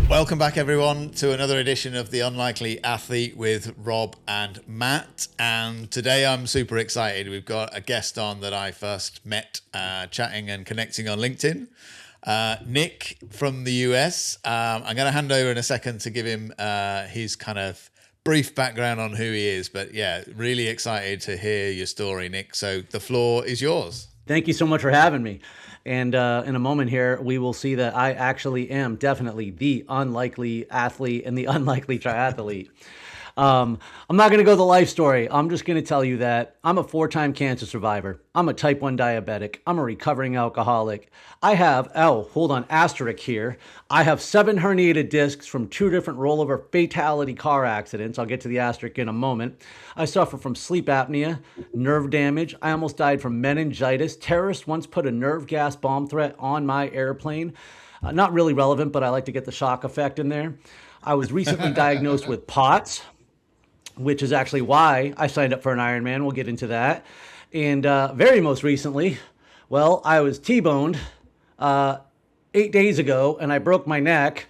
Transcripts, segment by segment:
Welcome back, everyone, to another edition of The Unlikely Athlete with Rob and Matt. And today I'm super excited. We've got a guest on that I first met chatting and connecting on LinkedIn. Nick from the US. I'm going to hand over in a second to give him his kind of brief background on who he is. But yeah, really excited to hear your story, Nick. So the floor is yours. Thank you so much for having me. And in a moment here, we will see that I actually am definitely the unlikely athlete and the unlikely triathlete. I'm not going to go the life story. I'm just going to tell you that I'm a 4-time cancer survivor. I'm a type 1 diabetic. I'm a recovering alcoholic. I have, asterisk here. I have 7 herniated discs from 2 different rollover fatality car accidents. I'll get to the asterisk in a moment. I suffer from sleep apnea, nerve damage. I almost died from meningitis. Terrorists once put a nerve gas bomb threat on my airplane. Not really relevant, but I like to get the shock effect in there. I was recently diagnosed with POTS, which is actually why I signed up for an Ironman. We'll get into that. And very most recently, well, I was T-boned 8 days ago, and I broke my neck.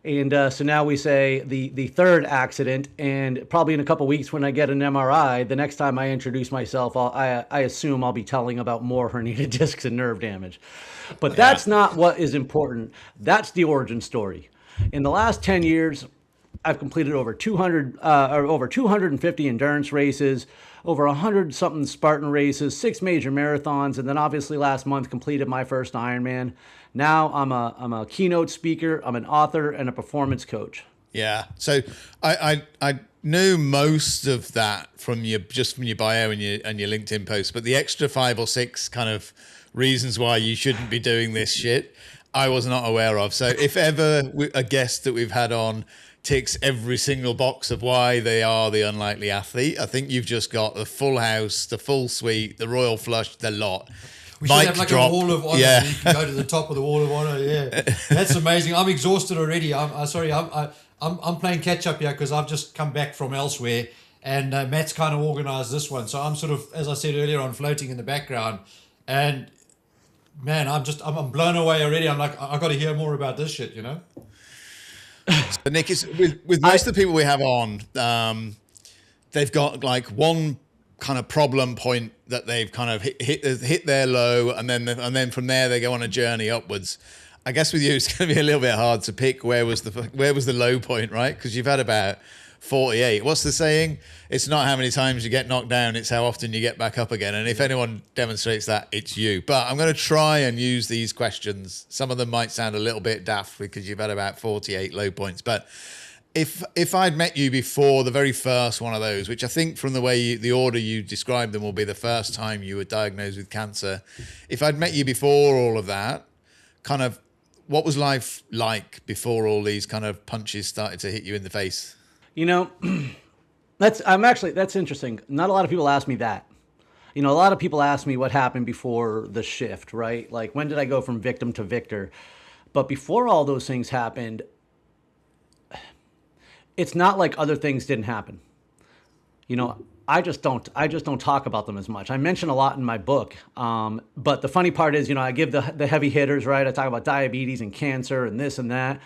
And so now we say the third accident, and probably in a couple weeks when I get an MRI, the next time I introduce myself, I assume I'll be telling about more herniated discs and nerve damage. But that's not what is important. That's the origin story. In the last 10 years, I've completed over 250 endurance races, over 100-something Spartan races, 6 major marathons, and then obviously last month completed my first Ironman. Now I'm a keynote speaker, I'm an author, and a performance coach. Yeah. So I knew most of that from your bio and your LinkedIn post, but the extra 5 or 6 kind of reasons why you shouldn't be doing this shit, I was not aware of. So if ever a guest that we've had on ticks every single box of why they are the unlikely athlete, I think you've just got the full house, the full suite, the royal flush, the lot. We should have like a wall of honor. Yeah. You can go to the top of the wall of honor. Yeah, that's amazing. I'm exhausted already. I'm sorry. I'm playing catch up here because I've just come back from elsewhere, and Matt's kind of organised this one. So I'm sort of, as I said earlier, on floating in the background, and man, I'm blown away already. I'm like, I got to hear more about this shit. You know. So Nick, is with most of the people we have on, they've got like one kind of problem point that they've kind of hit their low, and then from there they go on a journey upwards. I guess with you it's going to be a little bit hard to pick where was the low point, right? Because you've had about 48. What's the saying? It's not how many times you get knocked down, it's how often you get back up again. And if anyone demonstrates that, it's you. But I'm going to try and use these questions. Some of them might sound a little bit daft because you've had about 48 low points. But if I'd met you before the very first one of those, which I think from the way the order you described them will be the first time you were diagnosed with cancer. If I'd met you before all of that, kind of what was life like before all these kind of punches started to hit you in the face? You know, that's interesting. Not a lot of people ask me that. You know, a lot of people ask me what happened before the shift, right? Like, when did I go from victim to victor? But before all those things happened, it's not like other things didn't happen. You know, I just don't talk about them as much. I mention a lot in my book. But the funny part is, you know, I give the heavy hitters, right? I talk about diabetes and cancer and this and that.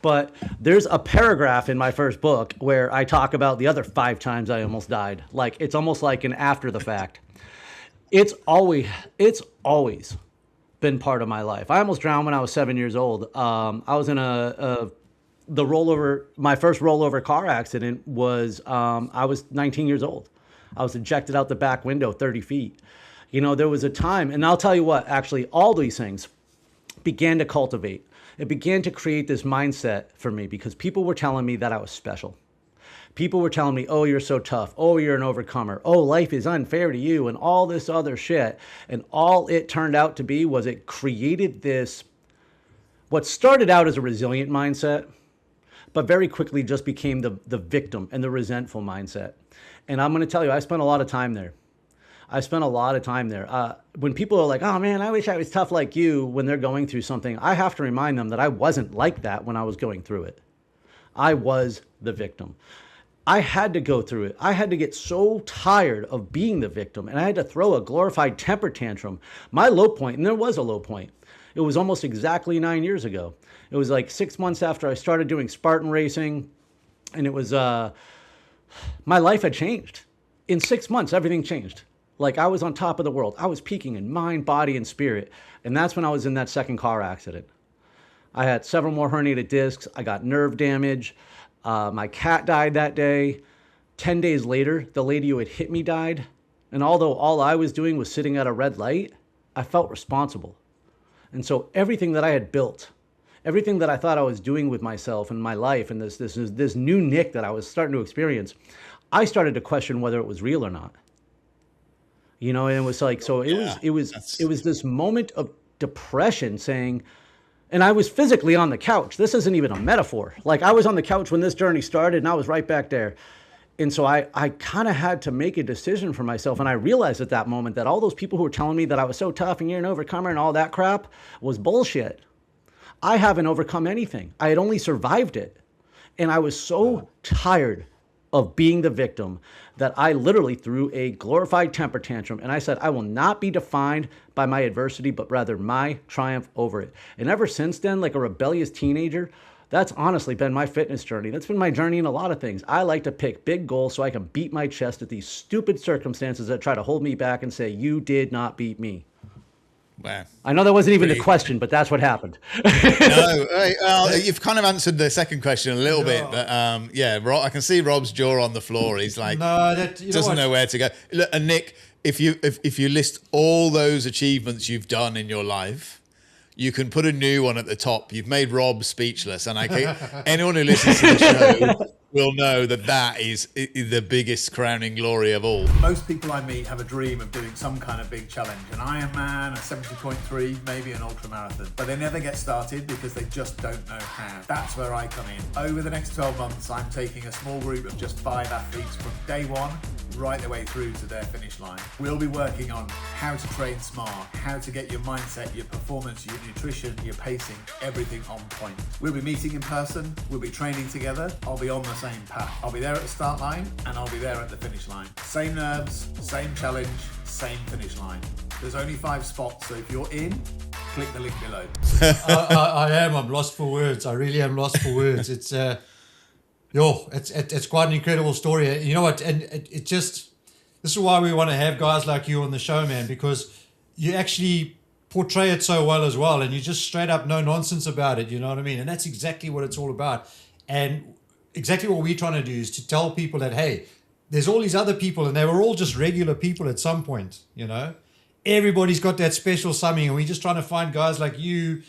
But there's a paragraph in my first book where I talk about the other 5 times I almost died. Like, it's almost like an after the fact. It's always been part of my life. I almost drowned when I was 7 years old. I was in my first rollover car accident was, I was 19 years old. I was ejected out the back window 30 feet. You know, there was a time, and I'll tell you what, actually, all these things began to cultivate. It began to create this mindset for me because people were telling me that I was special. People were telling me, oh, you're so tough. Oh, you're an overcomer. Oh, life is unfair to you and all this other shit. And all it turned out to be was it created this, what started out as a resilient mindset, but very quickly just became the victim and the resentful mindset. And I'm going to tell you, I spent a lot of time there. When people are like, oh man, I wish I was tough like you when they're going through something, I have to remind them that I wasn't like that when I was going through it. I was the victim. I had to go through it. I had to get so tired of being the victim, and I had to throw a glorified temper tantrum. My low point, and there was a low point, It was almost exactly 9 years ago. It was like 6 months after I started doing Spartan racing, and it was my life had changed. In 6 months, everything changed. Like I was on top of the world. I was peaking in mind, body, and spirit. And that's when I was in that second car accident. I had several more herniated discs. I got nerve damage. My cat died that day. 10 days later, the lady who had hit me died. And although all I was doing was sitting at a red light, I felt responsible. And so everything that I had built, everything that I thought I was doing with myself and my life and this new Nick that I was starting to experience, I started to question whether it was real or not. You know, and it was like, so it was this moment of depression saying, and I was physically on the couch. This isn't even a metaphor. Like I was on the couch when this journey started and I was right back there. And so I kind of had to make a decision for myself. And I realized at that moment that all those people who were telling me that I was so tough and you're an overcomer and all that crap was bullshit. I haven't overcome anything. I had only survived it. And I was so tired of being the victim that I literally threw a glorified temper tantrum. And I said, I will not be defined by my adversity, but rather my triumph over it. And ever since then, like a rebellious teenager, that's honestly been my fitness journey. That's been my journey in a lot of things. I like to pick big goals so I can beat my chest at these stupid circumstances that try to hold me back and say, you did not beat me. Wow. I know that wasn't even the question, but that's what happened. No, you've kind of answered the second question a little bit, but I can see Rob's jaw on the floor. He's like, doesn't know where to go. Look, and Nick, if you list all those achievements you've done in your life, you can put a new one at the top. You've made Rob speechless, and anyone who listens to the show will know that is the biggest crowning glory of all. Most people I meet have a dream of doing some kind of big challenge, an Ironman, a 70.3, maybe an ultramarathon, but they never get started because they just don't know how. That's where I come in. Over the next 12 months, I'm taking a small group of just 5 athletes from day one right the way through to their finish line. We'll be working on how to train smart, how to get your mindset, your performance, your nutrition, your pacing, everything on point. We'll be meeting in person, we'll be training together, I'll be on the same path. I'll be there at the start line and I'll be there at the finish line. Same nerves, same challenge, same finish line. There's only 5 spots, so if you're in, click the link below. I'm lost for words. I really am lost for words. It's quite an incredible story. You know what? And it just, this is why we want to have guys like you on the show, man, because you actually portray it so well as well. And you just straight up no nonsense about it. You know what I mean? And that's exactly what it's all about. And exactly what we're trying to do is to tell people that, hey, there's all these other people and they were all just regular people at some point, you know? Everybody's got that special something, and we're just trying to find guys like you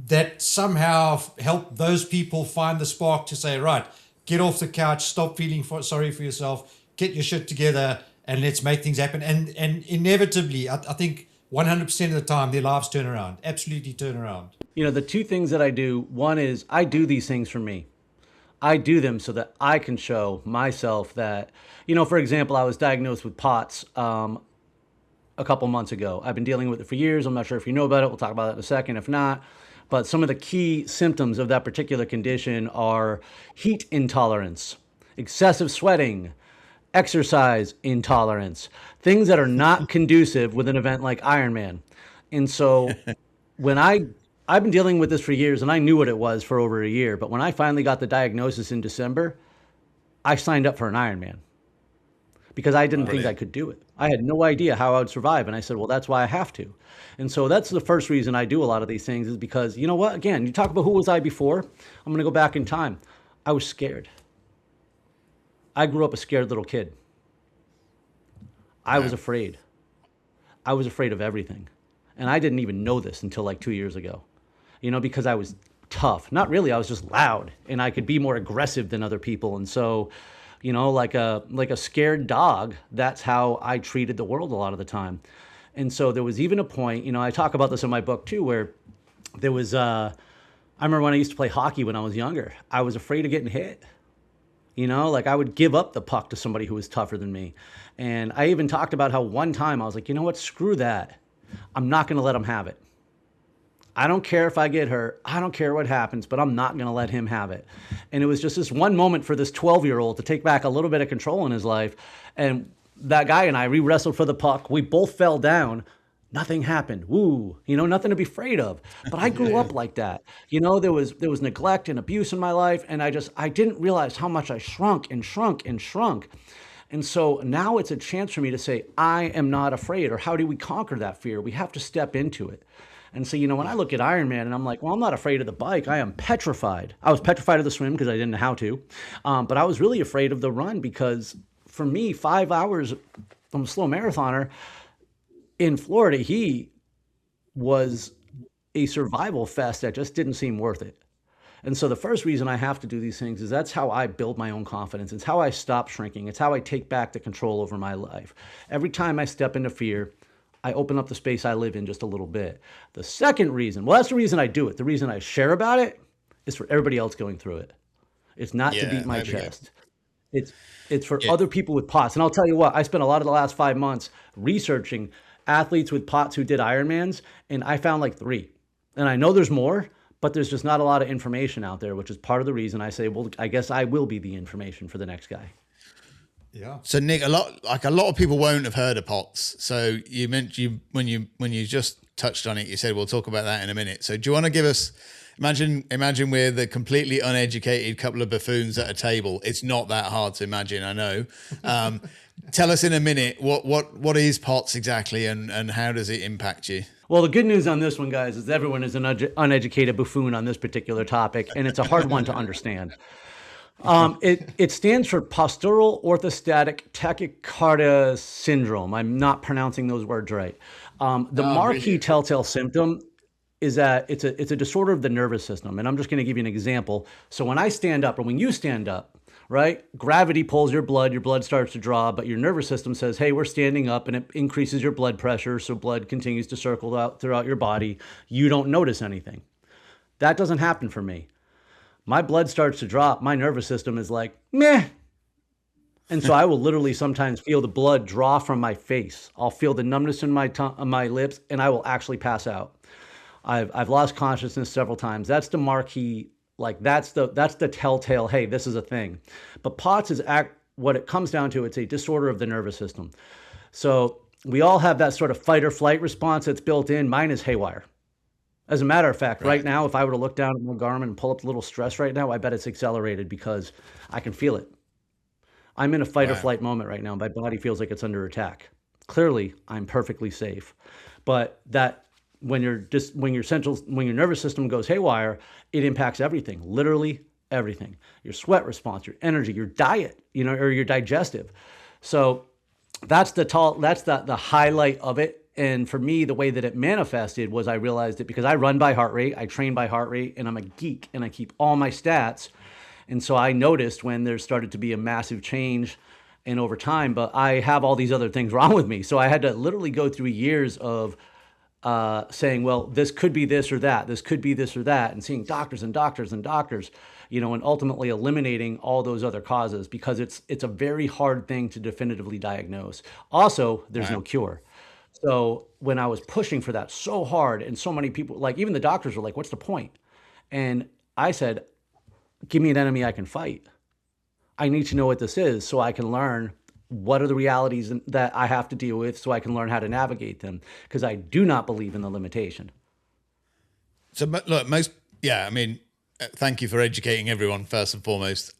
that somehow help those people find the spark to say, right, get off the couch, stop feeling sorry for yourself, get your shit together, and let's make things happen. And inevitably, I think 100% of the time, their lives turn around, absolutely turn around. You know, the 2 things that I do, one is I do these things for me. I do them so that I can show myself that, you know, for example, I was diagnosed with POTS a couple months ago. I've been dealing with it for years. I'm not sure if you know about it. We'll talk about that in a second. If not, but some of the key symptoms of that particular condition are heat intolerance, excessive sweating, exercise intolerance, things that are not conducive with an event like Ironman. And so when I've been dealing with this for years, and I knew what it was for over a year, but when I finally got the diagnosis in December, I signed up for an Ironman because I didn't think I could do it. I had no idea how I would survive. And I said, well, that's why I have to. And so that's the first reason I do a lot of these things, is because, you know what, again, you talk about who was I before, I'm going to go back in time. I was scared. I grew up a scared little kid. I was afraid. I was afraid of everything. And I didn't even know this until like 2 years ago, you know, because I was tough. Not really. I was just loud, and I could be more aggressive than other people. And so, you know, like a scared dog, that's how I treated the world a lot of the time. And so there was even a point, you know, I talk about this in my book too, where there was, I remember when I used to play hockey when I was younger, I was afraid of getting hit. You know, like I would give up the puck to somebody who was tougher than me. And I even talked about how one time I was like, you know what, screw that. I'm not going to let him have it. I don't care if I get hurt. I don't care what happens, but I'm not going to let him have it. And it was just this one moment for this 12-year-old to take back a little bit of control in his life. And that guy and I, we wrestled for the puck. We both fell down. Nothing happened. Woo, nothing to be afraid of. But I grew up like that. There was neglect and abuse in my life, and I didn't realize how much I shrunk and shrunk and shrunk. And so now it's a chance for me to say, I am not afraid. Or how do we conquer that fear? We have to step into it. And so, when I look at Ironman and I'm like, well, I'm not afraid of the bike. I am petrified. I was petrified of the swim because I didn't know how to. But I was really afraid of the run because for me, 5 hours, I'm a slow marathoner. In Florida, he was a survival fest that just didn't seem worth it. And so the first reason I have to do these things is that's how I build my own confidence. It's how I stop shrinking. It's how I take back the control over my life. Every time I step into fear, I open up the space I live in just a little bit. The second reason, well, that's the reason I do it. The reason I share about it is for everybody else going through it. It's not to beat my chest. It's for other people with POTS. And I'll tell you what, I spent a lot of the last 5 months researching athletes with POTS who did Ironmans, and I found like 3. And I know there's more, but there's just not a lot of information out there, which is part of the reason I say, well, I guess I will be the information for the next guy. Yeah. So Nick, a lot of people won't have heard of POTS. So you mentioned when you just touched on it, you said we'll talk about that in a minute. So do you want to give us? Imagine we're the completely uneducated couple of buffoons at a table. It's not that hard to imagine, I know. Tell us in a minute what is POTS exactly and how does it impact you? Well, the good news on this one, guys, is everyone is an uneducated buffoon on this particular topic, and it's a hard one to understand. It stands for Postural Orthostatic Tachycardia syndrome. I'm not pronouncing those words right. The marquee telltale symptom is that it's a disorder of the nervous system. And I'm just going to give you an example. So when I stand up, or when you stand up, right, gravity pulls your blood starts to draw, but your nervous system says, hey, we're standing up, and it increases your blood pressure. So blood continues to circle out throughout your body. You don't notice anything. That doesn't happen for me. My blood starts to drop. My nervous system is like, meh. And so I will literally sometimes feel the blood draw from my face. I'll feel the numbness in my tongue, my lips, and I will actually pass out. I've lost consciousness several times. That's the marquee, like that's the telltale, hey, this is a thing. But POTS is what it comes down to, it's a disorder of the nervous system. So we all have that sort of fight or flight response that's built in. Mine is haywire. As a matter of fact, right now, if I were to look down at my Garmin and pull up a little stress right now, I bet it's accelerated because I can feel it. I'm in a fight or flight moment right now. My body feels like it's under attack. Clearly, I'm perfectly safe. But that when your nervous system goes haywire, it impacts everything, literally everything. Your sweat response, your energy, your diet, or your digestive. So that's the highlight of it. And for me, the way that it manifested was I realized it because I run by heart rate, I train by heart rate, and I'm a geek and I keep all my stats. And so I noticed when there started to be a massive change and over time, but I have all these other things wrong with me. So I had to literally go through years of saying, well, this could be this or that, this could be this or that, and seeing doctors and doctors and doctors, and ultimately eliminating all those other causes because it's a very hard thing to definitively diagnose. Also, there's no cure. So when I was pushing for that so hard and so many people, like even the doctors were like, what's the point? And I said, give me an enemy I can fight. I need to know what this is so I can learn what are the realities that I have to deal with so I can learn how to navigate them because I do not believe in the limitation. So look, thank you for educating everyone first and foremost,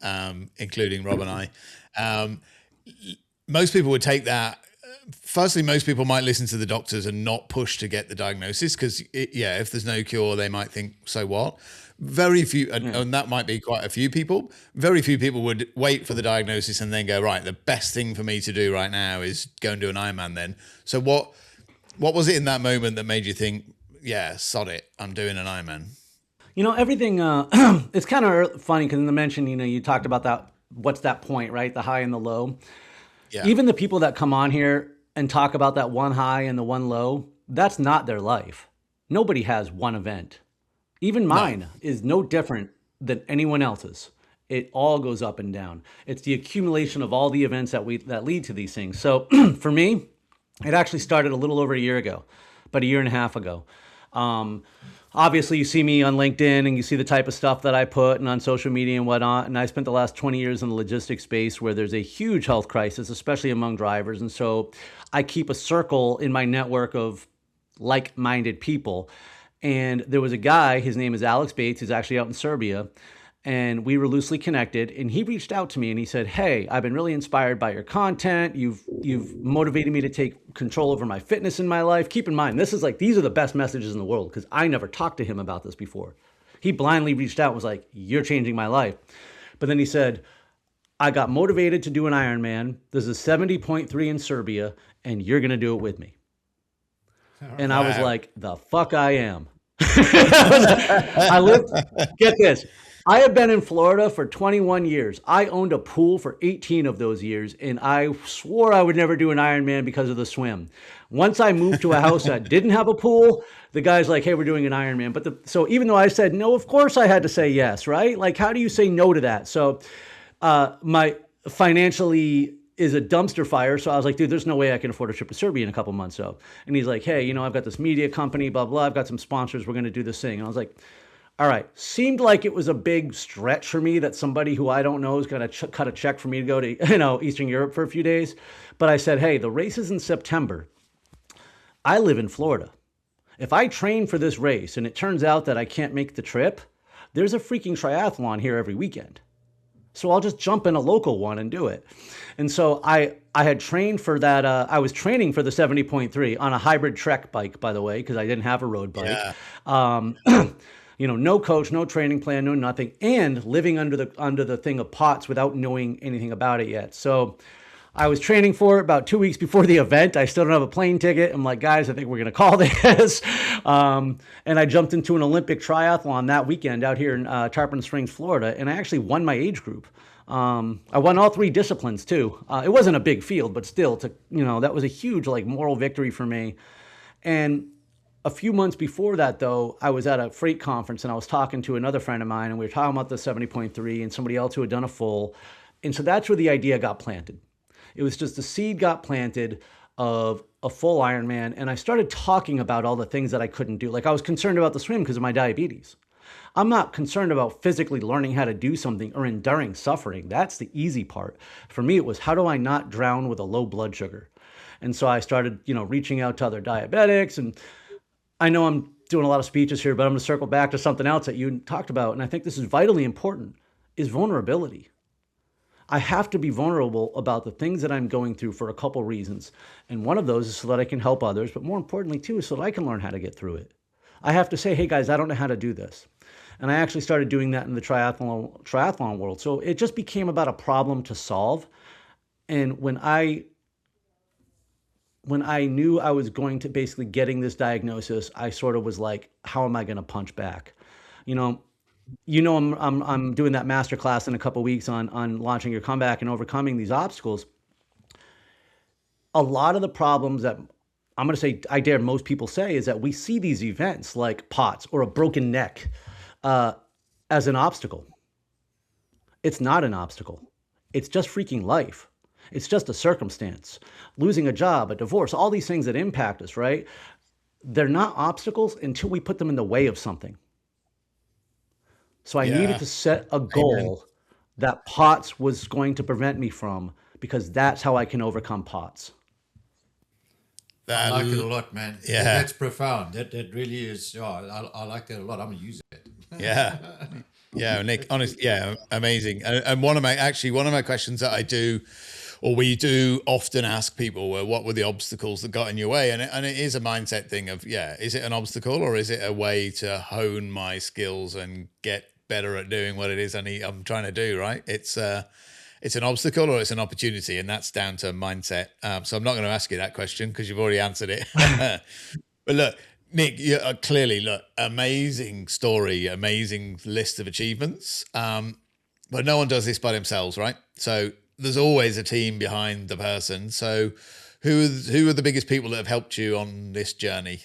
including Rob and I. Most people would take that. Firstly, most people might listen to the doctors and not push to get the diagnosis because, if there's no cure, they might think, so what? Very few, and that might be quite a few people, very few people would wait for the diagnosis and then go, right, the best thing for me to do right now is go and do an Ironman then. So what was it in that moment that made you think, yeah, sod it, I'm doing an Ironman? Everything, it's kind of funny because in the mention, you talked about that, what's that point, right? The high and the low. Yeah. Even the people that come on here and talk about that one high and the one low, that's not their life. Nobody has one event. Even mine is no different than anyone else's. It all goes up and down. It's the accumulation of all the events that lead to these things. So for me, it actually started a little over a year ago, about a year and a half ago. Obviously, you see me on LinkedIn and you see the type of stuff that I put and on social media and whatnot. And I spent the last 20 years in the logistics space where there's a huge health crisis, especially among drivers. And so I keep a circle in my network of like-minded people. And there was a guy, his name is Alex Bates, he's actually out in Serbia, and we were loosely connected, and he reached out to me and he said, hey, I've been really inspired by your content. You've motivated me to take control over my fitness in my life. Keep in mind, these are the best messages in the world, because I never talked to him about this before. He blindly reached out and was like, you're changing my life. But then he said, I got motivated to do an Ironman. There's a 70.3 in Serbia, and you're going to do it with me. And I was like, the fuck I am. Get this. I have been in Florida for 21 years. I owned a pool for 18 of those years, and I swore I would never do an Ironman because of the swim. Once I moved to a house that didn't have a pool, the guy's like, hey, we're doing an Ironman. So even though I said no, of course I had to say yes, right? Like, how do you say no to that? So my financially is a dumpster fire. So I was like, dude, there's no way I can afford a trip to Serbia in a couple months. And he's like, hey, I've got this media company, blah, blah. I've got some sponsors. We're going to do this thing. And I was like, all right. Seemed like it was a big stretch for me that somebody who I don't know is going to cut a check for me to go to, Eastern Europe for a few days. But I said, hey, the race is in September. I live in Florida. If I train for this race and it turns out that I can't make the trip, there's a freaking triathlon here every weekend. So I'll just jump in a local one and do it. And so I had trained for that. I was training for the 70.3 on a hybrid Trek bike, by the way, because I didn't have a road bike. Yeah. No coach, no training plan, no nothing, and living under the thing of POTS without knowing anything about it yet. So I was training for it about 2 weeks before the event. I still don't have a plane ticket. I'm like, guys, I think we're going to call this. And I jumped into an Olympic triathlon that weekend out here in Tarpon Springs, Florida. And I actually won my age group. I won all 3 disciplines too. It wasn't a big field, but still, that was a huge moral victory for me. And a few months before that, though, I was at a freight conference and I was talking to another friend of mine, and we were talking about the 70.3 and somebody else who had done a full. And so that's where the idea got planted. It was just the seed got planted of a full Ironman. And I started talking about all the things that I couldn't do. I was concerned about the swim because of my diabetes. I'm not concerned about physically learning how to do something or enduring suffering. That's the easy part. For me, it was, how do I not drown with a low blood sugar? And so I started, reaching out to other diabetics. And I know I'm doing a lot of speeches here, but I'm going to circle back to something else that you talked about. And I think this is vitally important, is vulnerability. I have to be vulnerable about the things that I'm going through for a couple reasons. And one of those is so that I can help others, but more importantly too, is so that I can learn how to get through it. I have to say, hey guys, I don't know how to do this. And I actually started doing that in the triathlon world. So it just became about a problem to solve. And when I knew I was going to basically getting this diagnosis, I sort of was like, how am I going to punch back? I'm doing that masterclass in a couple of weeks on launching your comeback and overcoming these obstacles. A lot of the problems that I'm going to say, I dare most people say, is that we see these events like POTS or a broken neck as an obstacle. It's not an obstacle. It's just freaking life. It's just a circumstance. Losing a job, a divorce, all these things that impact us, right? They're not obstacles until we put them in the way of something. So I needed to set a goal that POTS was going to prevent me from, because that's how I can overcome POTS. I like it a lot, man. Yeah. That's profound. That really is. I like that a lot. I'm going to use it. Yeah. Yeah, Nick, honestly, yeah, amazing. And one of my questions that I do, or we do often ask people, well, what were the obstacles that got in your way? And it is a mindset thing of, is it an obstacle or is it a way to hone my skills and get better at doing what it is I'm trying to do, right? It's an obstacle or it's an opportunity, and that's down to mindset. So I'm not going to ask you that question because you've already answered it. But look, Nick, you clearly, amazing story, amazing list of achievements. But no one does this by themselves, right? So there's always a team behind the person. So who are the biggest people that have helped you on this journey?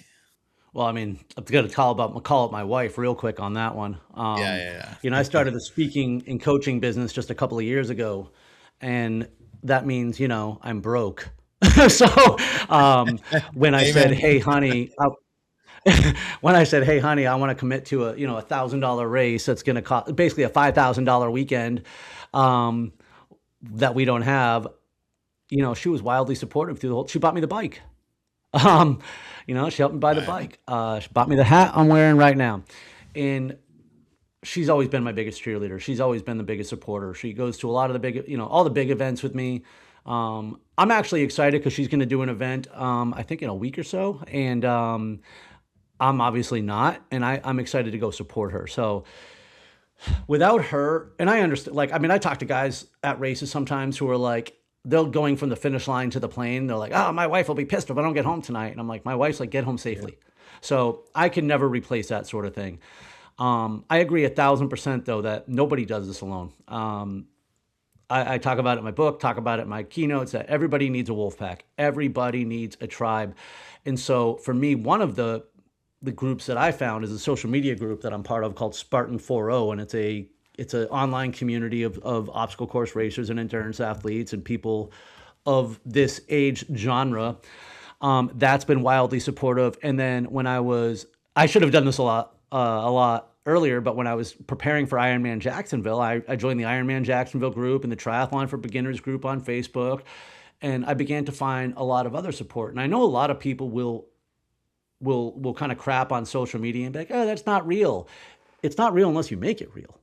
Well, I mean, I'm going to call out my wife real quick on that one. Yeah. I started the speaking and coaching business just a couple of years ago, and that means, I'm broke. So when I said, hey, honey, I want to commit to a $1,000 race that's going to cost basically a $5,000 weekend that we don't have, she was wildly supportive through the whole. She bought me the bike. She helped me buy the bike. She bought me the hat I'm wearing right now. And she's always been my biggest cheerleader. She's always been the biggest supporter. She goes to a lot of the big, all the big events with me. I'm actually excited because she's going to do an event, I think in a week or so. And I'm obviously not. And I'm excited to go support her. So without her, and I understand, I talk to guys at races sometimes who are like, they're going from the finish line to the plane. They're like, oh, my wife will be pissed if I don't get home tonight. And I'm like, my wife's like, get home safely. Yeah. So I can never replace that sort of thing. I agree 1,000% though, that nobody does this alone. I talk about it in my book, talk about it in my keynotes, that everybody needs a wolf pack. Everybody needs a tribe. And so for me, one of the groups that I found is a social media group that I'm part of called Spartan 4.0. And it's an online community of obstacle course racers and endurance athletes and people of this age genre. That's been wildly supportive. And then when I should have done this a lot earlier, but when I was preparing for Ironman Jacksonville, I joined the Ironman Jacksonville group and the Triathlon for Beginners group on Facebook. And I began to find a lot of other support. And I know a lot of people will kind of crap on social media and be like, oh, that's not real. It's not real unless you make it real.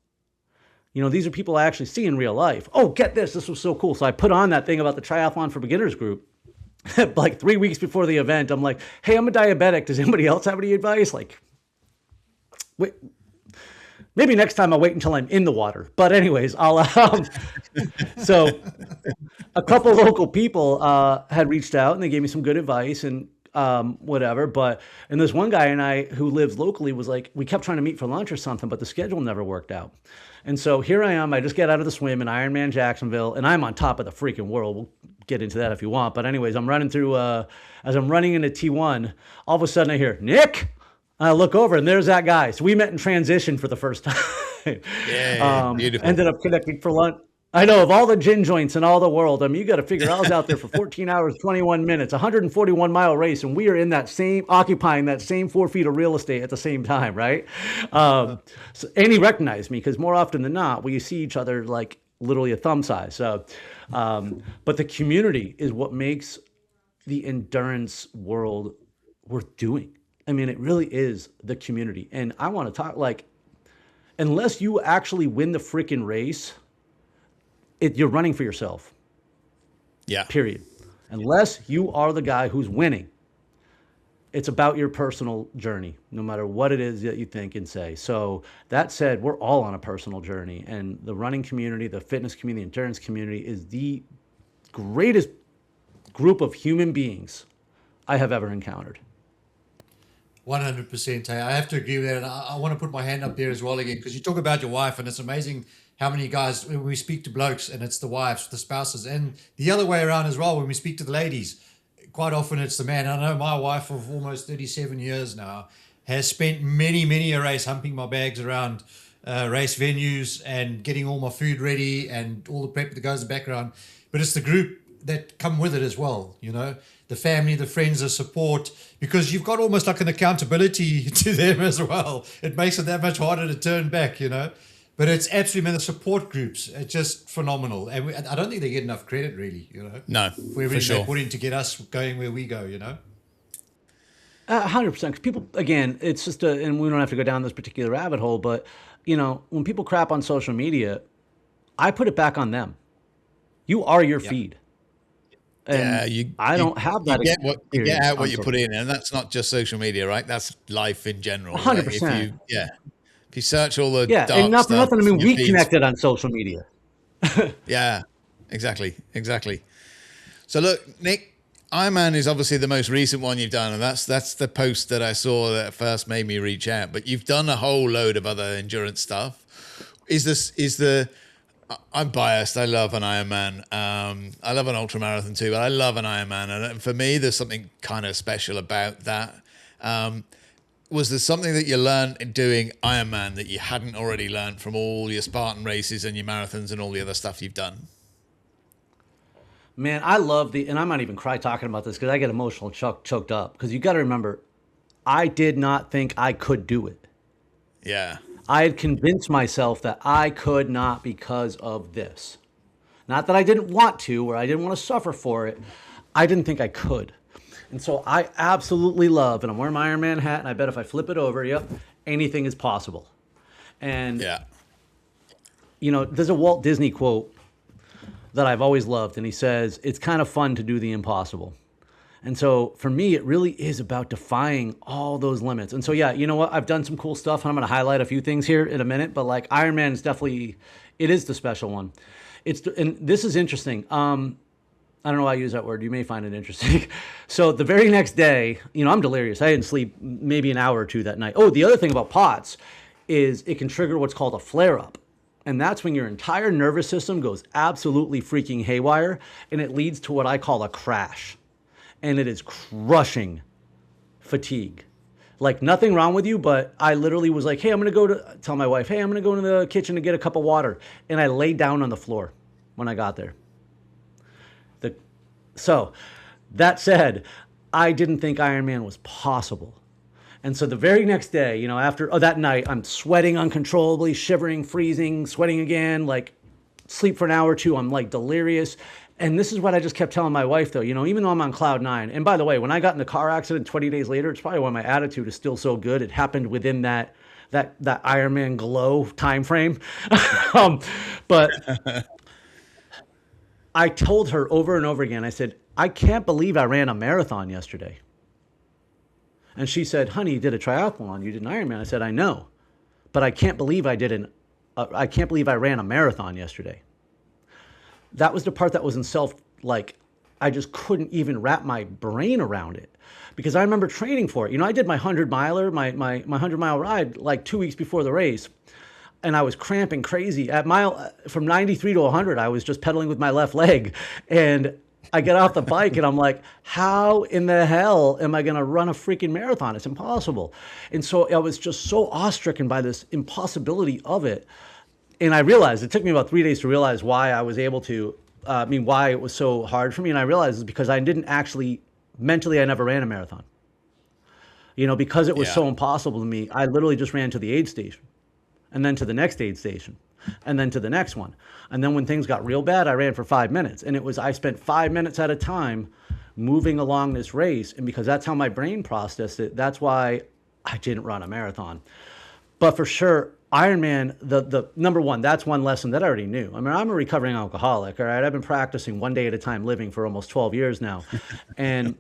These are people I actually see in real life. Oh, get this. This was so cool. So I put on that thing about the Triathlon for Beginners group. Like 3 weeks before the event, I'm like, hey, I'm a diabetic. Does anybody else have any advice? Like, wait, maybe next time I'll wait until I'm in the water. But anyways, so a couple local people had reached out and they gave me some good advice and whatever. And this one guy and I who lives locally was like, we kept trying to meet for lunch or something, but the schedule never worked out. And so here I am, I just get out of the swim in Ironman Jacksonville and I'm on top of the freaking world. We'll get into that if you want. But anyways, I'm running through, as I'm running into T1, all of a sudden I hear, Nick! I look over and there's that guy. So we met in transition for the first time. Yeah, beautiful. Ended up connecting for lunch. I know, of all the gin joints in all the world, you got to figure I was out there for 14 hours, 21 minutes, 141-mile race, and we are occupying that same 4 feet of real estate at the same time, right? And he recognized me because more often than not, we see each other like literally a thumb size. So, but the community is what makes the endurance world worth doing. It really is the community. And I want to talk, unless you actually win the freaking race, you're running for yourself. Yeah. Period. Unless you are the guy who's winning, it's about your personal journey, no matter what it is that you think and say. So that said, we're all on a personal journey, and the running community, the fitness community, the endurance community is the greatest group of human beings I have ever encountered. 100%. I have to agree with that. And I want to put my hand up there as well again, because you talk about your wife, and it's amazing how many guys, when we speak to blokes, and it's the wives, the spouses, and the other way around as well, when we speak to the ladies, quite often it's the man. I know my wife of almost 37 years now has spent many a race humping my bags around race venues and getting all my food ready and all the prep that goes in the background. But it's the group that come with it as well, the family, the friends, the support, because you've got almost like an accountability to them as well. It makes it that much harder to turn back, But it's absolutely, the support groups, it's just phenomenal. And I don't think they get enough credit, really, No, for everything for sure. they put in to get us going where we go, 100%. Because people, again, it's just and we don't have to go down this particular rabbit hole, but, when people crap on social media, I put it back on them. You are your feed. And I don't have that. You get out what you put in, and that's not just social media, right? That's life in general. 100%. If you search all the dark and not for stuff, nothing. We connected on social media. Yeah, exactly. So look, Nick, Ironman is obviously the most recent one you've done, and that's the post that I saw that first made me reach out. But you've done a whole load of other endurance stuff. I'm biased. I love an Ironman. I love an ultramarathon too, but I love an Ironman. And for me, there's something kind of special about that. Was there something that you learned in doing Ironman that you hadn't already learned from all your Spartan races and your marathons and all the other stuff you've done? Man, I love and I might even cry talking about this because I get emotional choked up. Because you got to remember, I did not think I could do it. Yeah. I had convinced myself that I could not because of this. Not that I didn't want to or I didn't want to suffer for it. I didn't think I could. And so I absolutely love, and I'm wearing my Ironman hat, and I bet if I flip it over, yep, anything is possible. And, Yeah. you know, there's a Walt Disney quote that I've always loved, and he says, it's kind of fun to do the impossible. And so for me, it really is about defying all those limits. And so, yeah, you know what? I've done some cool stuff, and I'm going to highlight a few things here in a minute, but like Ironman is definitely, it is the special one. And this is interesting. I don't know why I use that word. You may find it interesting. So the very next day, you know, I'm delirious. I didn't sleep maybe an hour or two that night. Oh, the other thing about POTS is it can trigger what's called a flare-up. And that's when your entire nervous system goes absolutely freaking haywire, and it leads to what I call a crash. And it is crushing fatigue. Like nothing wrong with you, but I literally was like, hey, I'm going to tell my wife, hey, I'm going to go into the kitchen to get a cup of water. And I laid down on the floor when I got there. So that said, I didn't think Ironman was possible. And so the very next day, you know, that night, I'm sweating uncontrollably, shivering, freezing, sweating again, like sleep for an hour or two. I'm like delirious. And this is what I just kept telling my wife, though, you know, even though I'm on cloud nine. And by the way, when I got in the car accident 20 days later, it's probably why my attitude is still so good. It happened within that Ironman glow time frame. But I told her over and over again, I said, I can't believe I ran a marathon yesterday. And she said, honey, you did a triathlon, you did an Ironman. I said, I know, but I can't believe I ran a marathon yesterday. That was the part that was I just couldn't even wrap my brain around it, because I remember training for it. You know, I did my 100-miler, my 100-mile ride like 2 weeks before the race, and I was cramping crazy. At from 93 to 100, I was just pedaling with my left leg, and I get off the bike and I'm like, how in the hell am I going to run a freaking marathon? It's impossible. And so I was just so awestricken by this impossibility of it. And I realized, it took me about 3 days to realize why I was able to, why it was so hard for me. And I realized it's because I didn't actually, mentally, I never ran a marathon. You know, because it was so impossible to me, I literally just ran to the aid station, and then to the next aid station, and then to the next one. And then when things got real bad, I ran for 5 minutes. And I spent 5 minutes at a time moving along this race. And because that's how my brain processed it, that's why I didn't run a marathon. But for sure, Ironman, the number one, that's one lesson that I already knew. I mean, I'm a recovering alcoholic, all right? I've been practicing one day at a time living for almost 12 years now. And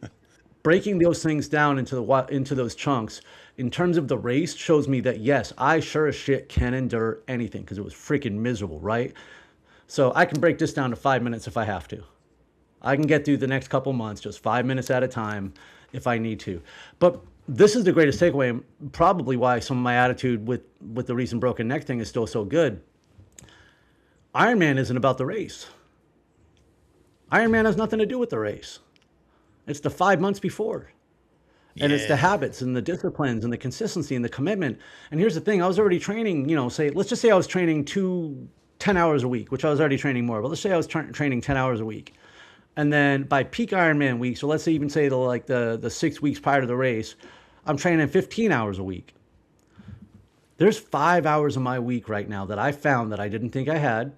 breaking those things down into those chunks in terms of the race shows me that, yes, I sure as shit can endure anything, because it was freaking miserable, right? So I can break this down to 5 minutes if I have to. I can get through the next couple months just 5 minutes at a time if I need to. But this is the greatest takeaway, and probably why some of my attitude with the recent broken neck thing is still so good. Ironman isn't about the race. Ironman has nothing to do with the race. It's the 5 months before. And it's the habits and the disciplines and the consistency and the commitment. And here's the thing, I was already training, you know, let's just say I was training 10 hours a week, which I was already training more, but let's say I was training 10 hours a week. And then by peak Ironman week, so let's say even say the 6 weeks prior to the race, I'm training 15 hours a week. There's 5 hours of my week right now that I found that I didn't think I had,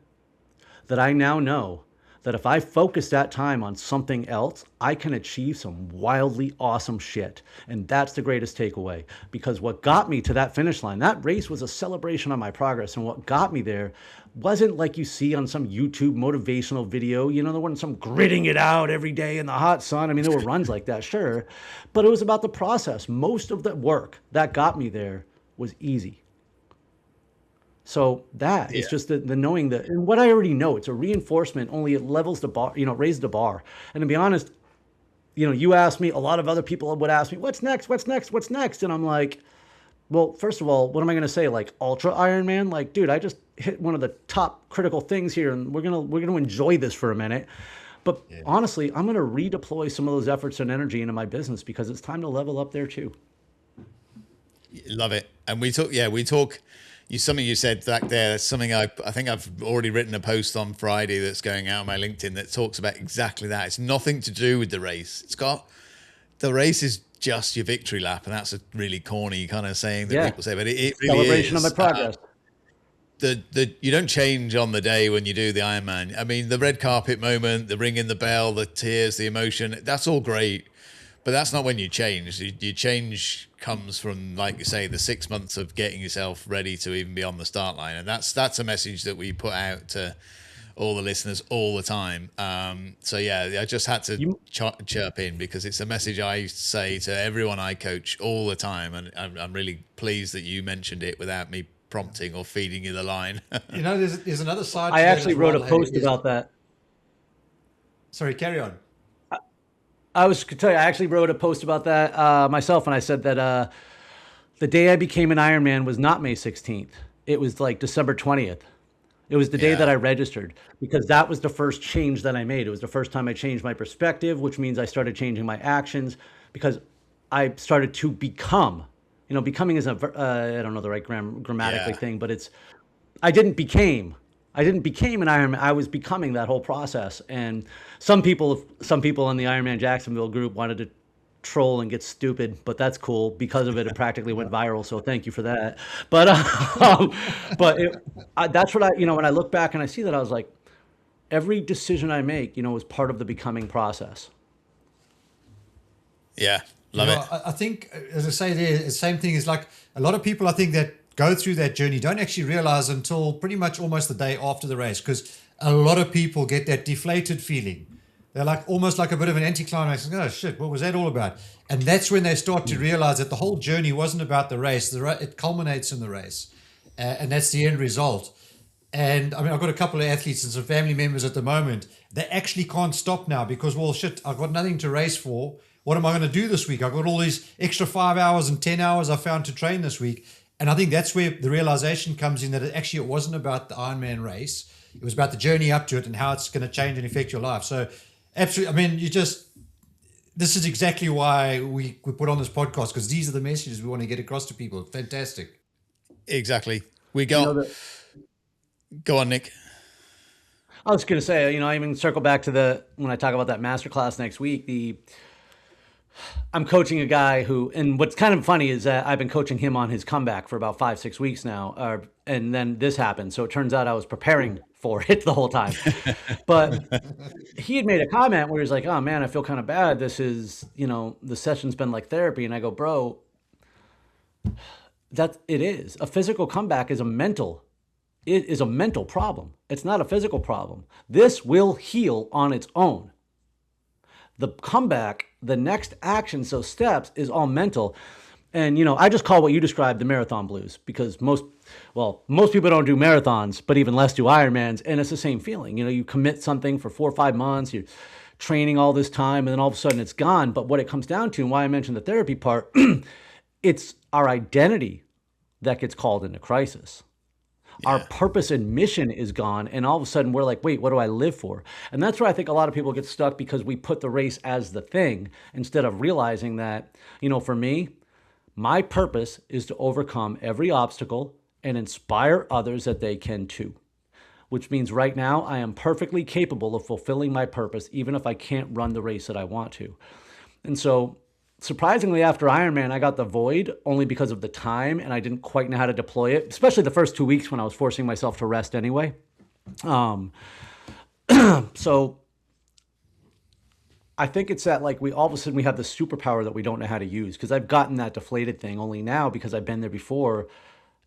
that I now know that if I focus that time on something else, I can achieve some wildly awesome shit. And that's the greatest takeaway, because what got me to that finish line, that race was a celebration of my progress. And what got me there wasn't like you see on some YouTube motivational video. You know, there wasn't some gritting it out every day in the hot sun. I mean, there were runs like that, sure. But it was about the process. Most of the work that got me there was easy. So that is just the knowing that, and what I already know, it's a reinforcement, only it levels the bar, you know, raises the bar. And to be honest, you know, you asked me, a lot of other people would ask me, what's next? What's next? What's next? And I'm like, well, first of all, what am I going to say? Like ultra Ironman? Like, dude, I just hit one of the top critical things here, and we're going to enjoy this for a minute. But honestly, I'm going to redeploy some of those efforts and energy into my business, because it's time to level up there too. Love it. And we talk, something you said back there, that's something I think I've already written a post on Friday that's going out on my LinkedIn that talks about exactly that. It's nothing to do with the race. The race is just your victory lap, and that's a really corny kind of saying that people say, but it really celebration is. Of my progress. You don't change on the day when you do the Ironman. I mean, the red carpet moment, the ringing the bell, the tears, the emotion, that's all great. But that's not when you change. Your change comes from, like you say, the 6 months of getting yourself ready to even be on the start line. And that's a message that we put out to all the listeners all the time. So yeah, I just had to chirp in because it's a message I say to everyone I coach all the time. And I'm really pleased that you mentioned it without me prompting or feeding you the line. You know, there's another side. I actually wrote a post about that. Sorry, carry on. I was going to tell you, I actually wrote a post about that myself, and I said that the day I became an Ironman was not May 16th. It was like December 20th. It was the day that I registered, because that was the first change that I made. It was the first time I changed my perspective, which means I started changing my actions, because I started to become. You know, becoming is I don't know the right grammatically thing, but it's, I didn't became an Ironman. I was becoming that whole process. And some people in the Ironman Jacksonville group wanted to troll and get stupid, but that's cool. Because of it, it practically went viral. So thank you for that. But that's what when I look back and I see that, I was like, every decision I make, is part of the becoming process. Yeah. Love it. I think, as I say there, the same thing is like a lot of people, I think, that go through that journey don't actually realize until pretty much almost the day after the race, because a lot of people get that deflated feeling. They're like almost like a bit of an anticlimax. Oh shit, what was that all about? And that's when they start to realize that the whole journey wasn't about the race. It culminates in the race, and that's the end result. And I mean, I've got a couple of athletes and some family members at the moment. They actually can't stop now because, well, shit, I've got nothing to race for. What am I going to do this week? I've got all these extra 5 hours and 10 hours I found to train this week. And I think that's where the realization comes in, that it wasn't about the Ironman race. It was about the journey up to it and how it's going to change and affect your life. So absolutely, I mean, this is exactly why we put on this podcast, because these are the messages we want to get across to people. Fantastic. Exactly. We go. Go on, Nick. I was going to say, I even circle back to when I talk about that masterclass next week, I'm coaching a guy who, and what's kind of funny is that I've been coaching him on his comeback for about 5-6 weeks now. And then this happened. So it turns out I was preparing for it the whole time. But he had made a comment where he's like, oh man, I feel kind of bad. This is, the session's been like therapy. And I go, bro, it is. A physical comeback is a mental problem. It's not a physical problem. This will heal on its own. The comeback, the next action, so steps, is all mental. And, I just call what you described the marathon blues, because most people don't do marathons, but even less do Ironmans. And it's the same feeling. You commit something for 4 or 5 months, you're training all this time, and then all of a sudden it's gone. But what it comes down to, and why I mentioned the therapy part, it's our identity that gets called into crisis. Our purpose and mission is gone. And all of a sudden we're like, wait, what do I live for? And that's where I think a lot of people get stuck, because we put the race as the thing instead of realizing that, for me, my purpose is to overcome every obstacle and inspire others that they can too. Which means right now I am perfectly capable of fulfilling my purpose, even if I can't run the race that I want to. And so surprisingly, after Ironman, I got the void only because of the time, and I didn't quite know how to deploy it, especially the first 2 weeks when I was forcing myself to rest anyway. So I think it's that, like, all of a sudden we have the superpower that we don't know how to use, because I've gotten that deflated thing only now because I've been there before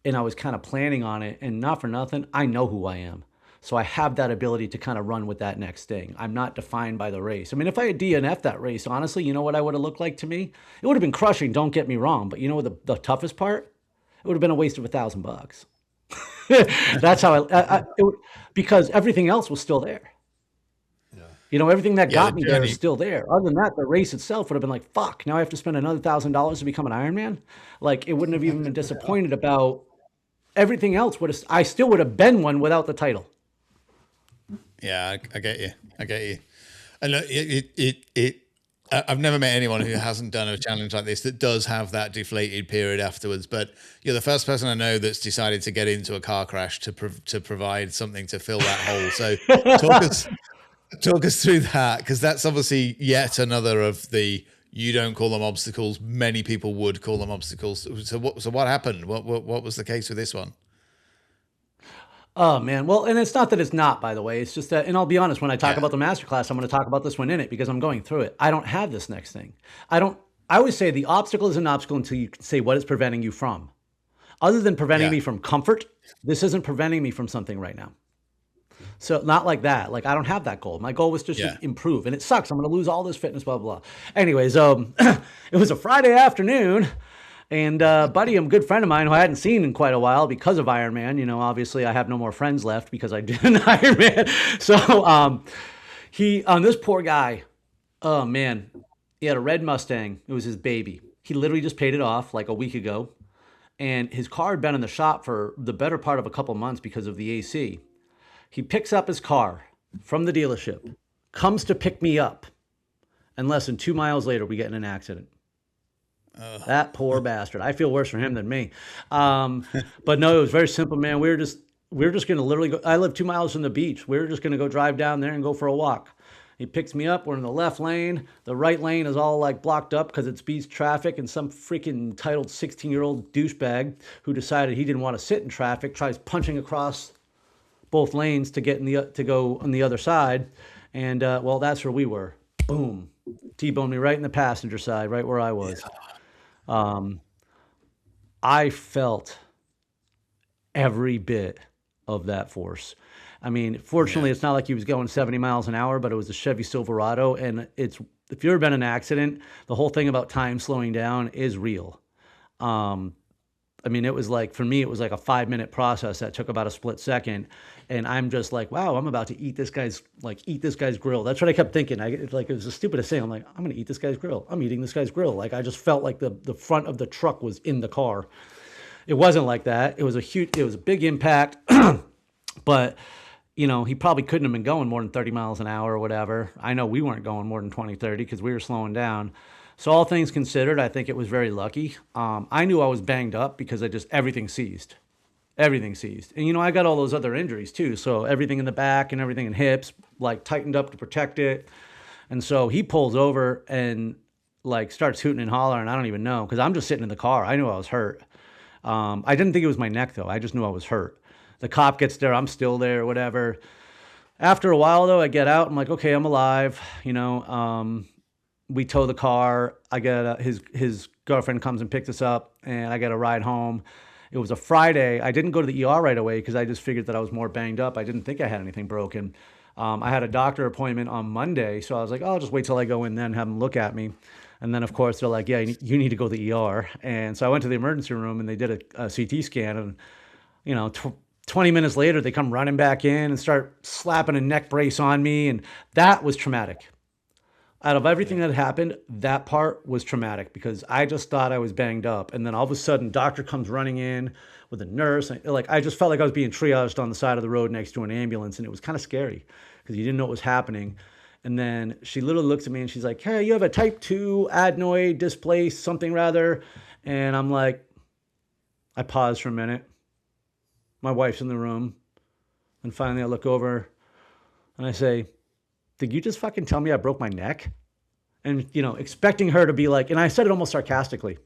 and I was kind of planning on it, and not for nothing, I know who I am. So I have that ability to kind of run with that next thing. I'm not defined by the race. I mean, if I had DNF'd that race, honestly, you know what I would have looked like to me? It would have been crushing, don't get me wrong. But you know what the toughest part? It would have been a waste of $1,000. That's how because everything else was still there. Yeah. Everything that got me there is still there. Other than that, the race itself would have been like, fuck, now I have to spend another $1,000 to become an Ironman? Like, it wouldn't have even been disappointed about everything else. I still would have been one without the title. Yeah, I get you. And look, I've never met anyone who hasn't done a challenge like this that does have that deflated period afterwards. But you're the first person I know that's decided to get into a car crash to provide something to fill that hole. So talk us through that, because that's obviously yet another of the, you don't call them obstacles, many people would call them obstacles. So what happened? What was the case with this one? Oh man. Well, and it's not that it's not, by the way. It's just that, and I'll be honest, when I talk about the masterclass, I'm going to talk about this one in it because I'm going through it. I don't have this next thing. I always say the obstacle is an obstacle until you can say what is preventing you from. Other than preventing me from comfort, this isn't preventing me from something right now. So not like that. Like I don't have that goal. My goal was just to improve, and it sucks. I'm going to lose all this fitness, blah, blah, blah. Anyways, it was a Friday afternoon, and buddy, a good friend of mine who I hadn't seen in quite a while because of Ironman. You know, obviously I have no more friends left because I did an Ironman. So this poor guy, oh man, he had a red Mustang. It was his baby. He literally just paid it off like a week ago, and his car had been in the shop for the better part of a couple months because of the AC. He picks up his car from the dealership, comes to pick me up, and less than 2 miles later, we get in an accident. That poor bastard. I feel worse for him than me. But no, it was very simple, man. We were just going to literally go. I live 2 miles from the beach. We were just going to go drive down there and go for a walk. He picks me up. We're in the left lane. The right lane is all like blocked up because it's beach traffic, and some freaking entitled 16-year-old douchebag who decided he didn't want to sit in traffic tries punching across both lanes to get to go on the other side. And well, that's where we were. Boom. T-boned me right in the passenger side, right where I was. I felt every bit of that force. I mean, fortunately, it's not like he was going 70 miles an hour, but it was a Chevy Silverado. And if you've ever been in an accident, the whole thing about time slowing down is real. I mean, it was like, for me, it was like a 5-minute process that took about a split second. And I'm just like, wow, I'm about to eat this guy's grill. That's what I kept thinking. It was the stupidest thing. I'm like, I'm going to eat this guy's grill. I'm eating this guy's grill. Like, I just felt like the front of the truck was in the car. It wasn't like that. It was a big impact, but you know, he probably couldn't have been going more than 30 miles an hour or whatever. I know we weren't going more than 20, 30 because we were slowing down. So all things considered, I think it was very lucky. I knew I was banged up because everything seized. Everything seized. And, you know, I got all those other injuries too. So everything in the back and everything in hips, like tightened up to protect it. And so he pulls over and like starts hooting and hollering. I don't even know because I'm just sitting in the car. I knew I was hurt. I didn't think it was my neck though. I just knew I was hurt. The cop gets there. I'm still there, whatever. After a while though, I get out. I'm like, okay, I'm alive. You know, we tow the car. I get his girlfriend comes and picks us up, and I get a ride home. It was a Friday. I didn't go to the ER right away because I just figured that I was more banged up. I didn't think I had anything broken. I had a doctor appointment on Monday, so I was like, oh, I'll just wait till I go in then and have them look at me. And then, of course, they're like, yeah, you need to go to the ER. And so I went to the emergency room, and they did a CT scan. And, you know, 20 minutes later, they come running back in and start slapping a neck brace on me. And that was traumatic. Out of everything that happened, that part was traumatic because I just thought I was banged up. And then all of a sudden, doctor comes running in with a nurse. And I just felt like I was being triaged on the side of the road next to an ambulance. And it was kind of scary because you didn't know what was happening. And then she literally looks at me and she's like, hey, you have a type 2 adenoid displaced something rather. And I'm like, I pause for a minute. My wife's in the room. And finally I look over and I say, did you just fucking tell me I broke my neck? And, you know, expecting her to be like, and I said it almost sarcastically.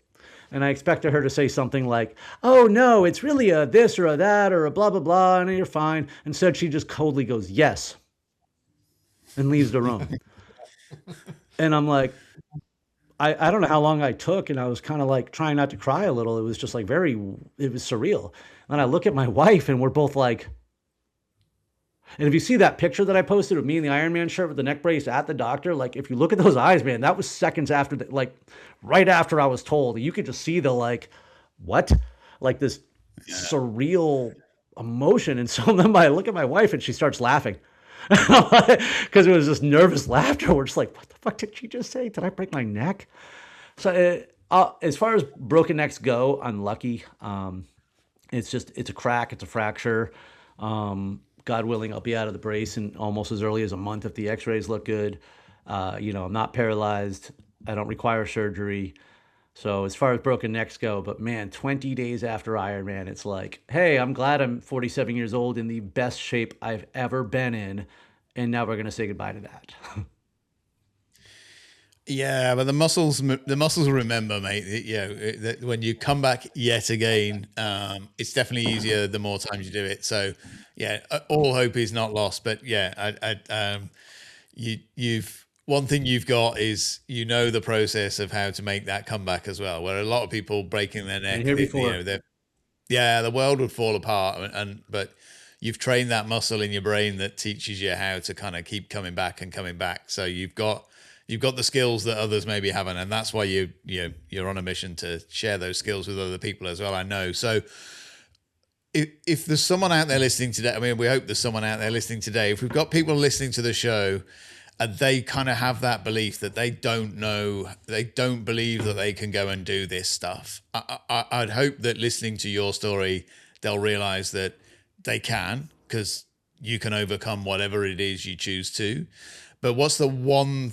And I expected her to say something like, oh no, it's really a this or a that or a blah, blah, blah. And you're fine. Instead, she just coldly goes, yes. And leaves the room. And I'm like, I don't know how long I took. And I was kind of like trying not to cry a little. It was just like it was surreal. And I look at my wife and we're both like, and if you see that picture that I posted of me in the Ironman shirt with the neck brace at the doctor, like if you look at those eyes, man, that was seconds after, right after I was told. You could just see the what? Like this surreal emotion. And so then I look at my wife and she starts laughing because it was just nervous laughter. We're just like, what the fuck did she just say? Did I break my neck? So as far as broken necks go, I'm lucky. It's a crack. It's a fracture. God willing, I'll be out of the brace in almost as early as a month if the x-rays look good. You know, I'm not paralyzed. I don't require surgery. So as far as broken necks go, but man, 20 days after Ironman, it's like, hey, I'm glad I'm 47 years old in the best shape I've ever been in. And now we're going to say goodbye to that. Yeah, but the muscles remember, mate. When you come back yet again, it's definitely easier the more times you do it. So, yeah, all hope is not lost. But yeah, you've one thing you've got is the process of how to make that comeback as well. Where a lot of people breaking their neck, the world would fall apart, but you've trained that muscle in your brain that teaches you how to kind of keep coming back and coming back. So you've got the skills that others maybe haven't, and that's why you're on a mission to share those skills with other people as well. I know. So if there's someone out there listening today, I mean, we hope there's someone out there listening today. If we've got people listening to the show and they kind of have that belief that they don't believe that they can go and do this stuff, I'd hope that listening to your story, they'll realize that they can, because you can overcome whatever it is you choose to. But what's the one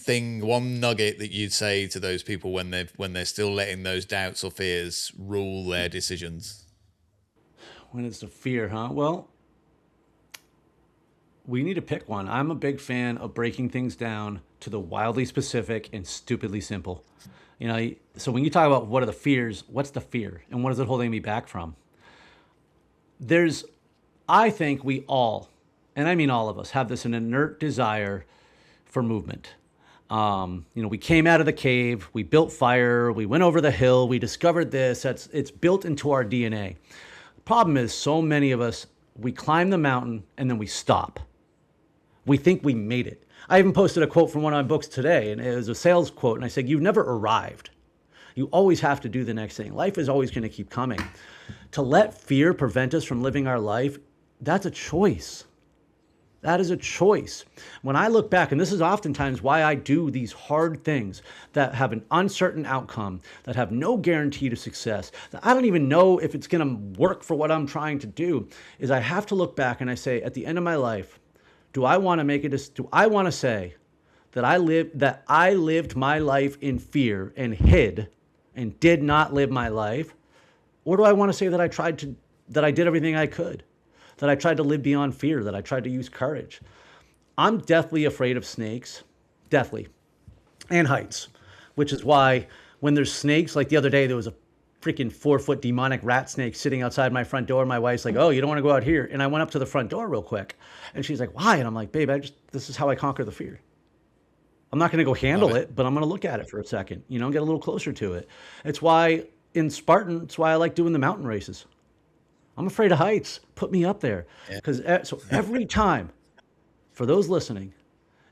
nugget that you'd say to those people when they're still letting those doubts or fears rule their decisions? When it's the fear, huh? Well, we need to pick one. I'm a big fan of breaking things down to the wildly specific and stupidly simple. So when you talk about what are the fears, what's the fear and what is it holding me back from? I think we all, and I mean all of us, have an inert desire for movement. We came out of the cave, we built fire, we went over the hill, we discovered this. It's built into our DNA. The problem is so many of us, we climb the mountain and then we stop. We think we made it. I even posted a quote from one of my books today, and it was a sales quote, and I said, you've never arrived. You always have to do the next thing. Life is always going to keep coming. To let fear prevent us from living our life, that's a choice. That is a choice. When I look back, and this is oftentimes why I do these hard things that have an uncertain outcome, that have no guarantee to success, that I don't even know if it's going to work for what I'm trying to do, is I have to look back and I say, at the end of my life, do I want to say that I lived my life in fear and hid and did not live my life? Or do I want to say that I did everything I could? That I tried to live beyond fear, that I tried to use courage. I'm deathly afraid of snakes, deathly, and heights, which is why when there's snakes, like the other day, there was a freaking 4-foot demonic rat snake sitting outside my front door. My wife's like, oh, you don't want to go out here. And I went up to the front door real quick. And she's like, why? And I'm like, babe, this is how I conquer the fear. I'm not going to go handle it, but I'm going to look at it for a second, get a little closer to it. It's why in Spartan, it's why I like doing the mountain races. I'm afraid of heights. Put me up there. So every time, for those listening,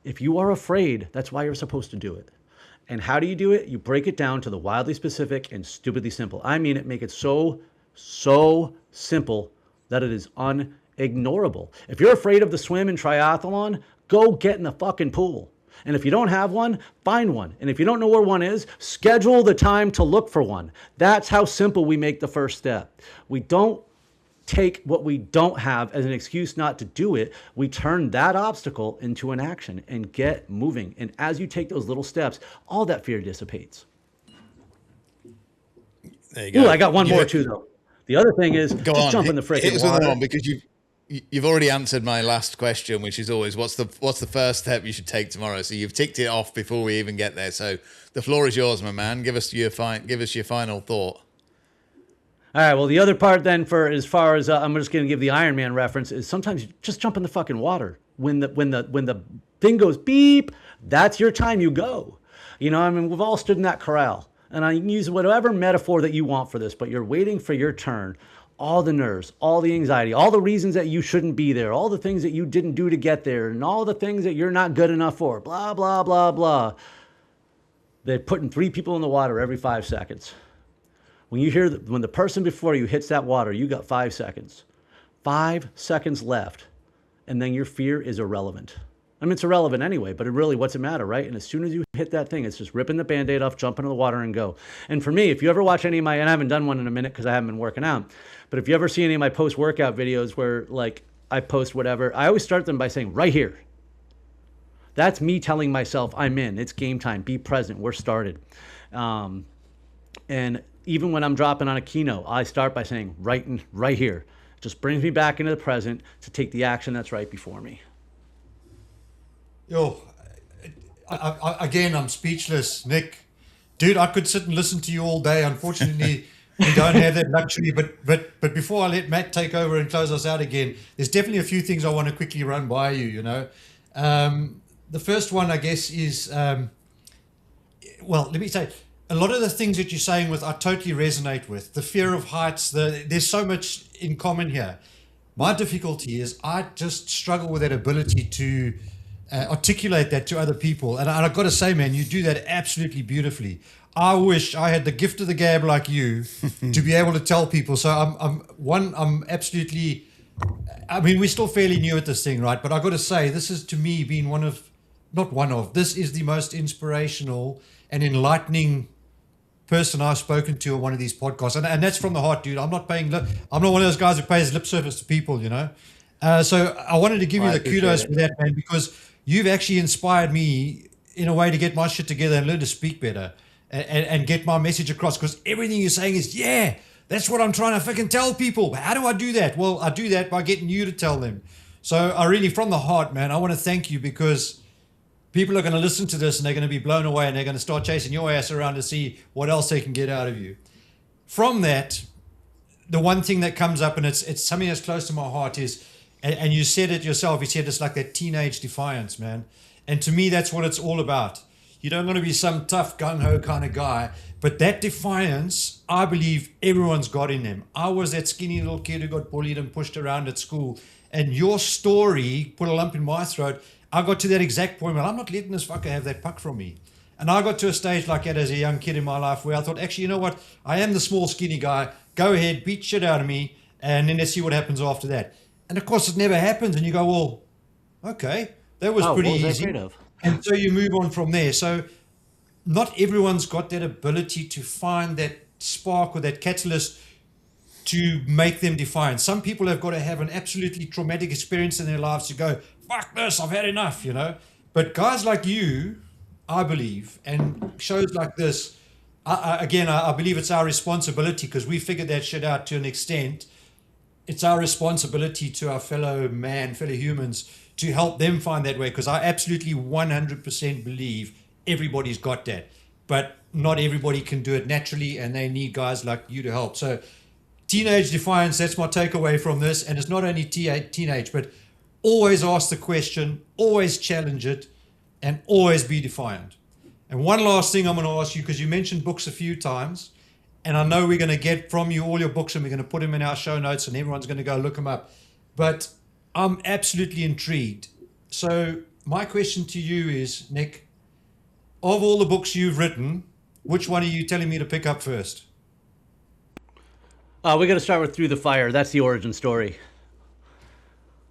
if you are afraid, that's why you're supposed to do it. And how do you do it? You break it down to the wildly specific and stupidly simple. I mean it, make it so simple that it is unignorable. If you're afraid of the swim and triathlon, go get in the fucking pool. And if you don't have one, find one. And if you don't know where one is, schedule the time to look for one. That's how simple we make the first step. We don't take what we don't have as an excuse not to do it. We turn that obstacle into an action and get moving. And as you take those little steps, all that fear dissipates. There you go. Ooh, I got one more too, though. The other thing is jump in the freaking water. Because you've already answered my last question, which is always what's the first step you should take tomorrow. So you've ticked it off before we even get there. So the floor is yours, my man. Give us your final thought. All right, well, the other part then, for as far as I'm just going to give the Ironman reference, is sometimes you just jump in the fucking water. When the thing goes beep, that's your time. You go. I mean, we've all stood in that corral, and I can use whatever metaphor that you want for this, but you're waiting for your turn. All the nerves, all the anxiety, all the reasons that you shouldn't be there, all the things that you didn't do to get there, and all the things that you're not good enough for, blah, blah, blah, blah. They're putting 3 people in the water every 5 seconds. When the person before you hits that water, you got 5 seconds. 5 seconds left, and then your fear is irrelevant. I mean, it's irrelevant anyway, but what's it matter, right? And as soon as you hit that thing, it's just ripping the Band-Aid off, jump into the water, and go. And for me, if you ever watch any of my, and I haven't done one in a minute because I haven't been working out, but if you ever see any of my post-workout videos where, I post whatever, I always start them by saying, right here. That's me telling myself I'm in. It's game time. Be present. We're started. And even when I'm dropping on a keynote, I start by saying right here. It just brings me back into the present to take the action that's right before me. Again, I'm speechless, Nick. Dude, I could sit and listen to you all day. Unfortunately, we don't have that luxury. But before I let Matt take over and close us out again, there's definitely a few things I want to quickly run by you. You know, the first one, I guess, is well, let me say, a lot of the things that you're saying with, I totally resonate with. The fear of heights. There's so much in common here. My difficulty is I just struggle with that ability to articulate that to other people. And I've got to say, man, you do that absolutely beautifully. I wish I had the gift of the gab like you to be able to tell people. So I'm absolutely, I mean, we're still fairly new at this thing, right? But I've got to say, this has to me been this is the most inspirational and enlightening person I've spoken to on one of these podcasts. And that's from the heart, dude. I'm not one of those guys who pays lip service to people, you know? So I wanted to give you the kudos for that, man, because you've actually inspired me in a way to get my shit together and learn to speak better and get my message across, because everything you're saying is, yeah, that's what I'm trying to fucking tell people. But how do I do that? Well, I do that by getting you to tell them. So I really, from the heart, man, I want to thank you, because people are going to listen to this and they're going to be blown away and they're going to start chasing your ass around to see what else they can get out of you. From that, the one thing that comes up, and it's something that's close to my heart, is, and you said it yourself, you said it's like that teenage defiance, man. And to me, that's what it's all about. You don't want to be some tough gung-ho kind of guy, but that defiance, I believe everyone's got in them. I was that skinny little kid who got bullied and pushed around at school, and your story put a lump in my throat. I got to that exact point where I'm not letting this fucker have that puck from me. And I got to a stage like that as a young kid in my life where I thought, actually, you know what? I am the small, skinny guy. Go ahead, beat shit out of me, and then let's see what happens after that. And of course, it never happens. And you go, well, okay, that was pretty easy. And so you move on from there. So not everyone's got that ability to find that spark or that catalyst to make them defiant. Some people have got to have an absolutely traumatic experience in their lives to go, fuck this, I've had enough, you know. But guys like you, I believe, and shows like this, I believe it's our responsibility, because we figured that shit out to an extent. It's our responsibility to our fellow humans to help them find that way, because I absolutely 100% believe everybody's got that. But not everybody can do it naturally, and they need guys like you to help. So teenage defiance, that's my takeaway from this. And it's not only teenage, but always ask the question, always challenge it, and always be defiant. And one last thing I'm going to ask you, because you mentioned books a few times, and I know we're going to get from you all your books and we're going to put them in our show notes and everyone's going to go look them up. But I'm absolutely intrigued. So my question to you is, Nick, of all the books you've written, which one are you telling me to pick up first? We're going to start with Through the Fire. That's the origin story.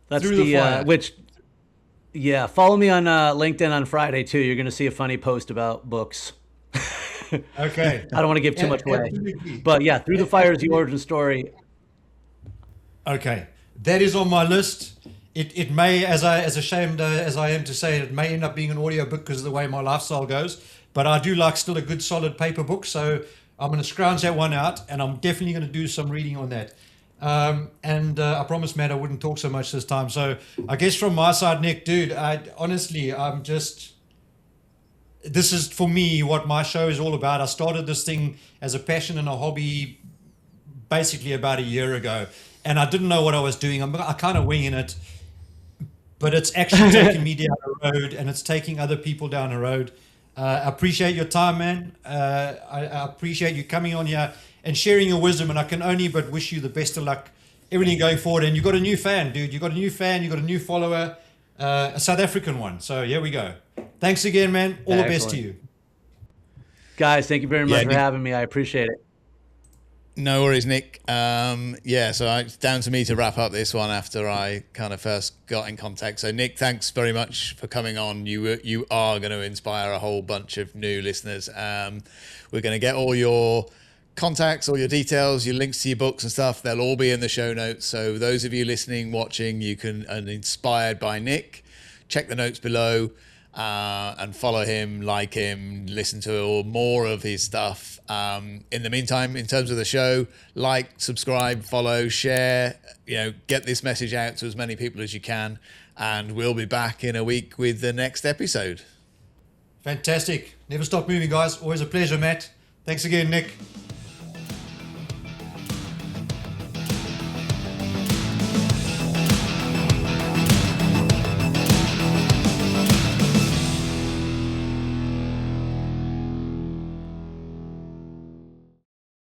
That's Through the Fire. Follow me on LinkedIn on Friday too. You're going to see a funny post about books. Okay. I don't want to give too much away. But yeah, Through the Fire is the origin story. Okay. That is on my list. It may, as ashamed as I am to say, it may end up being an audio book because of the way my lifestyle goes. But I do like still a good solid paper book. So I'm going to scrounge that one out, and I'm definitely going to do some reading on that. I promised Matt I wouldn't talk so much this time. So I guess from my side, Nick, dude, this is for me what my show is all about. I started this thing as a passion and a hobby basically about a year ago, and I didn't know what I was doing. I'm kind of winging it, but it's actually taking me down the road, and it's taking other people down the road. I appreciate your time, man. I appreciate you coming on here and sharing your wisdom, and I can only but wish you the best of luck, everything going forward. And you got a new fan, dude. You got a new fan. You got a new follower, a South African one. So here we go. Thanks again, man. All the best to you. Guys, thank you very much for having me. I appreciate it. No worries, Nick. So it's down to me to wrap up this one after I kind of first got in contact. So Nick, thanks very much for coming on. You are going to inspire a whole bunch of new listeners. We're going to get all your contacts, all your details, your links to your books and stuff. They'll all be in the show notes. So those of you listening, watching, you can, and inspired by Nick, check the notes below. And follow him, like him, listen to more of his stuff. In the meantime, in terms of the show, like, subscribe, follow, share, get this message out to as many people as you can. And we'll be back in a week with the next episode. Fantastic. Never stop moving, guys. Always a pleasure, Matt. Thanks again, Nick.